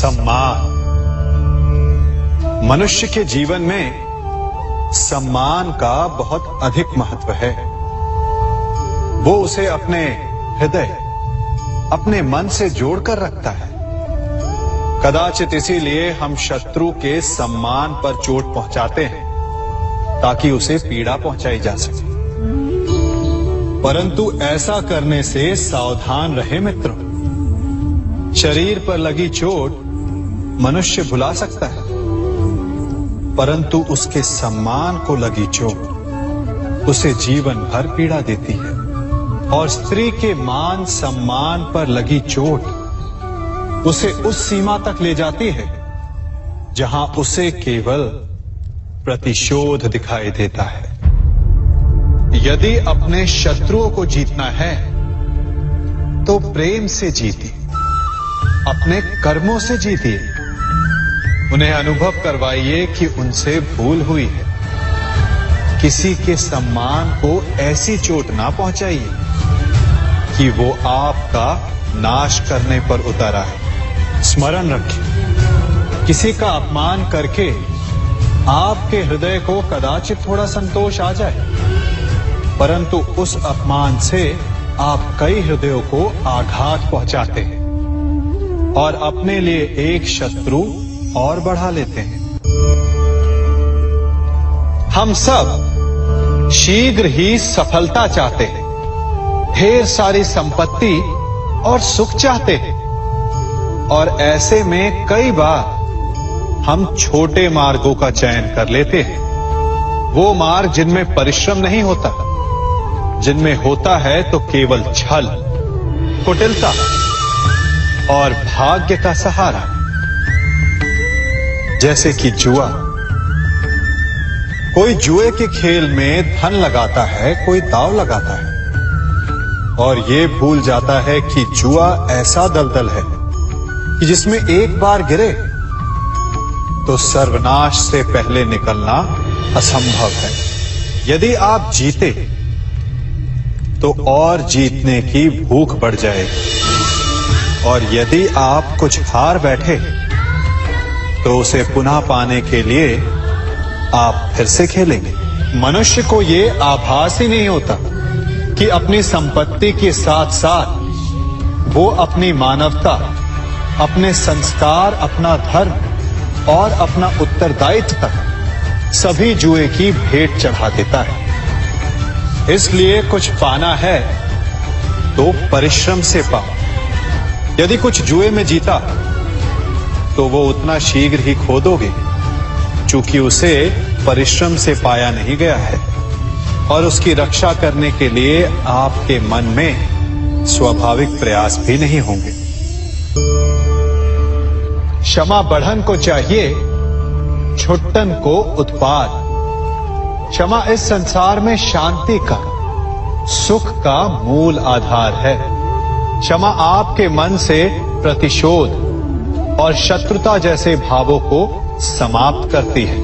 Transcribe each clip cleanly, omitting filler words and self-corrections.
सम्मान। मनुष्य के जीवन में सम्मान का बहुत अधिक महत्व है। वो उसे अपने हृदय, अपने मन से जोड़कर रखता है। कदाचित इसीलिए हम शत्रु के सम्मान पर चोट पहुंचाते हैं ताकि उसे पीड़ा पहुंचाई जा सके। परंतु ऐसा करने से सावधान रहे मित्रों। शरीर पर लगी चोट मनुष्य भुला सकता है, परंतु उसके सम्मान को लगी चोट उसे जीवन भर पीड़ा देती है। और स्त्री के मान सम्मान पर लगी चोट उसे उस सीमा तक ले जाती है जहां उसे केवल प्रतिशोध दिखाई देता है। यदि अपने शत्रुओं को जीतना है तो प्रेम से जीतिए, अपने कर्मों से जीतिए। उन्हें अनुभव करवाइए कि उनसे भूल हुई है। किसी के सम्मान को ऐसी चोट ना पहुंचाइए कि वो आपका नाश करने पर उतर आए। स्मरण रखिए, किसी का अपमान करके आपके हृदय को कदाचित थोड़ा संतोष आ जाए, परंतु उस अपमान से आप कई हृदयों को आघात पहुंचाते हैं और अपने लिए एक शत्रु और बढ़ा लेते हैं। हम सब शीघ्र ही सफलता चाहते हैं, ढेर सारी संपत्ति और सुख चाहते हैं, और ऐसे में कई बार हम छोटे मार्गों का चयन कर लेते हैं। वो मार्ग जिनमें परिश्रम नहीं होता, जिनमें होता है तो केवल छल, कुटिलता और भाग्य का सहारा। जैसे कि जुआ। कोई जुए के खेल में धन लगाता है, कोई दांव लगाता है और ये भूल जाता है कि जुआ ऐसा दलदल है कि जिसमें एक बार गिरे तो सर्वनाश से पहले निकलना असंभव है। यदि आप जीते तो और जीतने की भूख बढ़ जाएगी, और यदि आप कुछ हार बैठे तो उसे पुनः पाने के लिए आप फिर से खेलेंगे। मनुष्य को ये आभास ही नहीं होता कि अपनी संपत्ति के साथ साथ वो अपनी मानवता, अपने संस्कार, अपना धर्म और अपना उत्तरदायित्व तक सभी जुए की भेंट चढ़ा देता है। इसलिए कुछ पाना है तो परिश्रम से पाओ। यदि कुछ जुए में जीता तो वो उतना शीघ्र ही खो दोगे, चूंकि उसे परिश्रम से पाया नहीं गया है, और उसकी रक्षा करने के लिए आपके मन में स्वाभाविक प्रयास भी नहीं होंगे। क्षमा बढ़न को चाहिए, छुट्टन को उत्पाद। क्षमा इस संसार में शांति का, सुख का मूल आधार है। क्षमा आपके मन से प्रतिशोध और शत्रुता जैसे भावों को समाप्त करती है।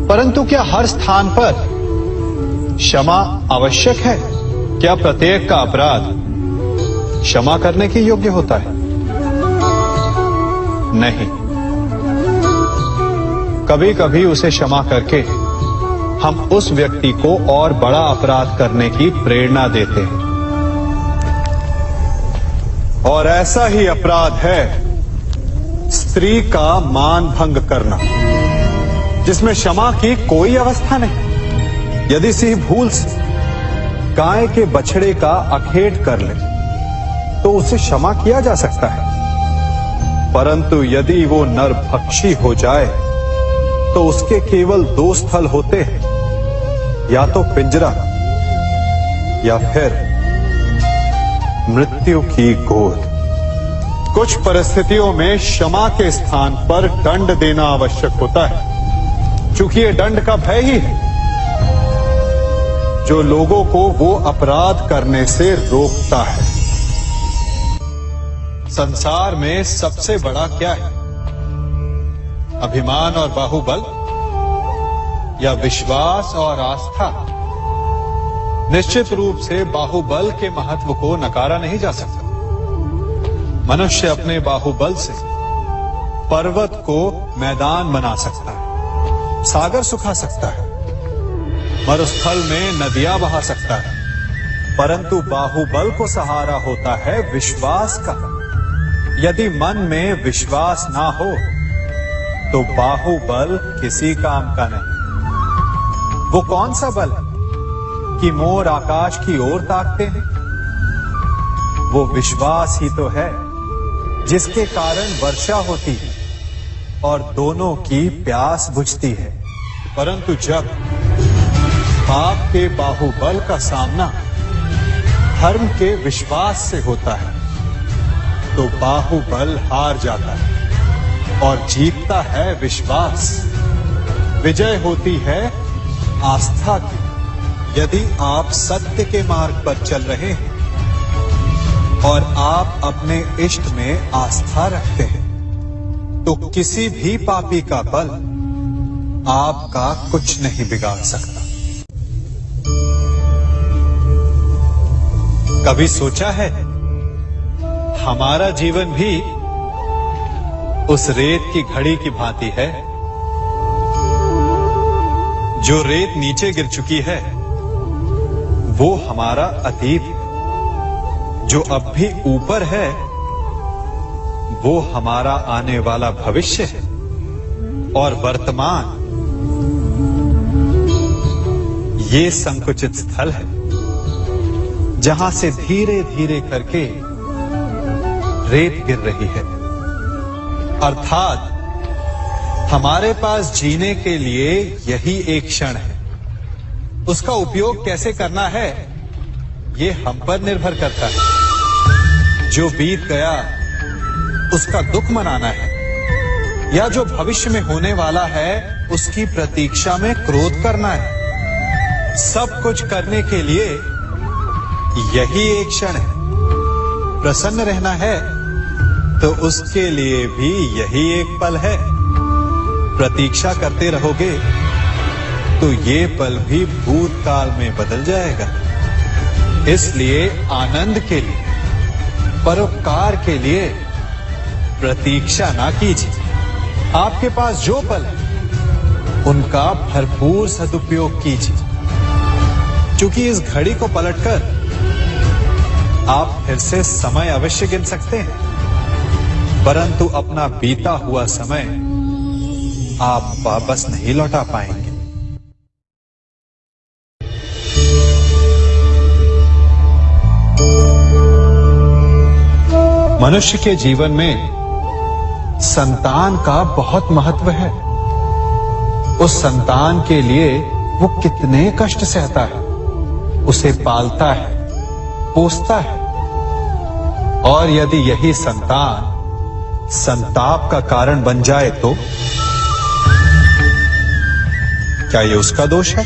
परंतु क्या हर स्थान पर क्षमा आवश्यक है? क्या प्रत्येक का अपराध क्षमा करने के योग्य होता है? नहीं। कभी कभी उसे क्षमा करके हम उस व्यक्ति को और बड़ा अपराध करने की प्रेरणा देते हैं, और ऐसा ही अपराध है स्त्री का मान भंग करना, जिसमें क्षमा की कोई अवस्था नहीं। यदि सिंह भूल से गाय के बछड़े का अखेट कर ले तो उसे क्षमा किया जा सकता है, परंतु यदि वो नरभक्षी हो जाए तो उसके केवल दो स्थल होते हैं, या तो पिंजरा या फिर मृत्यु की गोद। कुछ परिस्थितियों में क्षमा के स्थान पर दंड देना आवश्यक होता है, क्योंकि ये दंड का भय ही है जो लोगों को वो अपराध करने से रोकता है। संसार में सबसे बड़ा क्या है? अभिमान और बाहुबल, या विश्वास और आस्था? निश्चित रूप से बाहुबल के महत्व को नकारा नहीं जा सकता। मनुष्य अपने बाहुबल से पर्वत को मैदान बना सकता है, सागर सुखा सकता है, मरुस्थल में नदियां बहा सकता है, परंतु बाहुबल को सहारा होता है विश्वास का। यदि मन में विश्वास ना हो तो बाहुबल किसी काम का नहीं। वो कौन सा बल है कि मोर आकाश की ओर ताकते हैं? वो विश्वास ही तो है जिसके कारण वर्षा होती है और दोनों की प्यास बुझती है। परंतु जब पाप के बाहुबल का सामना धर्म के विश्वास से होता है तो बाहुबल हार जाता है और जीतता है विश्वास। विजय होती है आस्था की। यदि आप सत्य के मार्ग पर चल रहे हैं और आप अपने इष्ट में आस्था रखते हैं तो किसी भी पापी का बल आपका कुछ नहीं बिगाड़ सकता। कभी सोचा है हमारा जीवन भी उस रेत की घड़ी की भांति है? जो रेत नीचे गिर चुकी है वो हमारा अतीत है, जो अब भी ऊपर है वो हमारा आने वाला भविष्य है, और वर्तमान ये संकुचित स्थल है जहां से धीरे धीरे करके रेत गिर रही है। अर्थात हमारे पास जीने के लिए यही एक क्षण है। उसका उपयोग कैसे करना है ये हम पर निर्भर करता है। जो बीत गया उसका दुख मनाना है या जो भविष्य में होने वाला है उसकी प्रतीक्षा में क्रोध करना है। सब कुछ करने के लिए यही एक क्षण है। प्रसन्न रहना है तो उसके लिए भी यही एक पल है। प्रतीक्षा करते रहोगे तो ये पल भी भूतकाल में बदल जाएगा। इसलिए आनंद के लिए, परोपकार के लिए प्रतीक्षा ना कीजिए। आपके पास जो पल है उनका भरपूर सदुपयोग कीजिए, क्योंकि इस घड़ी को पलटकर आप फिर से समय अवश्य गिन सकते हैं, परंतु अपना बीता हुआ समय आप वापस नहीं लौटा पाएंगे। मनुष्य के जीवन में संतान का बहुत महत्व है। उस संतान के लिए वो कितने कष्ट सहता है, उसे पालता है, पोसता है, और यदि यही संतान संताप का कारण बन जाए तो क्या ये उसका दोष है?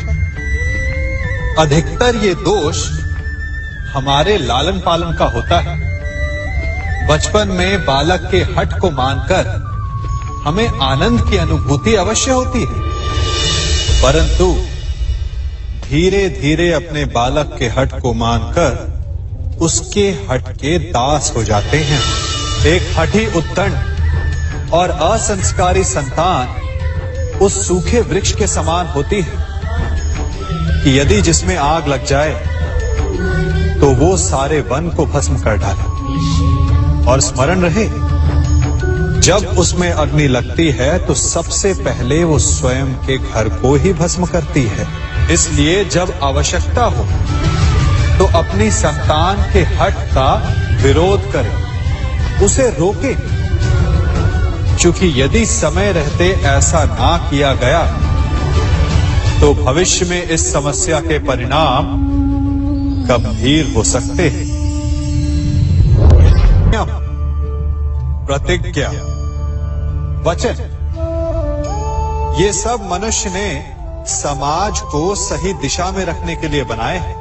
अधिकतर ये दोष हमारे लालन पालन का होता है। बचपन में बालक के हठ को मानकर हमें आनंद की अनुभूति अवश्य होती है, परंतु धीरे धीरे अपने बालक के हठ को मानकर उसके हठ के दास हो जाते हैं। एक हठी उद्दंड और असंस्कारी संतान उस सूखे वृक्ष के समान होती है कि यदि जिसमें आग लग जाए तो वो सारे वन को भस्म कर डाले। और स्मरण रहे, जब उसमें अग्नि लगती है तो सबसे पहले वो स्वयं के घर को ही भस्म करती है। इसलिए जब आवश्यकता हो तो अपनी संतान के हठ का विरोध करें, उसे रोके, क्योंकि यदि समय रहते ऐसा ना किया गया तो भविष्य में इस समस्या के परिणाम गंभीर हो सकते हैं। प्रतिज्ञा, वचन, ये सब मनुष्य ने समाज को सही दिशा में रखने के लिए बनाए हैं।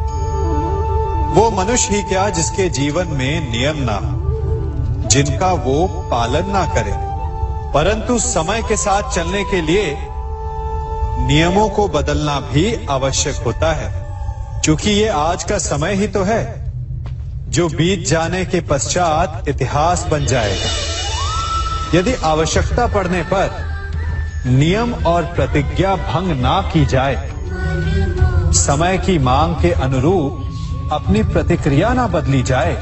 वो मनुष्य ही क्या जिसके जीवन में नियम ना हो, जिनका वो पालन ना करे, परंतु समय के साथ चलने के लिए नियमों को बदलना भी आवश्यक होता है, क्योंकि ये आज का समय ही तो है जो बीत जाने के पश्चात इतिहास बन जाएगा। यदि आवश्यकता पड़ने पर नियम और प्रतिज्ञा भंग ना की जाए, समय की मांग के अनुरूप अपनी प्रतिक्रिया ना बदली जाए,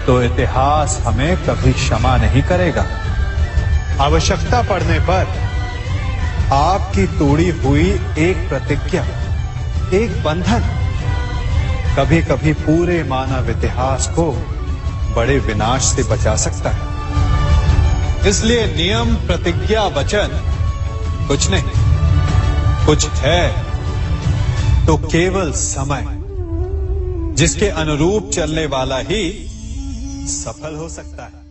तो इतिहास हमें कभी क्षमा नहीं करेगा। आवश्यकता पड़ने पर आपकी तोड़ी हुई एक प्रतिज्ञा, एक बंधन कभी कभी पूरे मानव इतिहास को बड़े विनाश से बचा सकता है। इसलिए नियम, प्रतिज्ञा, वचन कुछ नहीं, कुछ है तो केवल समय, जिसके अनुरूप चलने वाला ही सफल हो सकता है।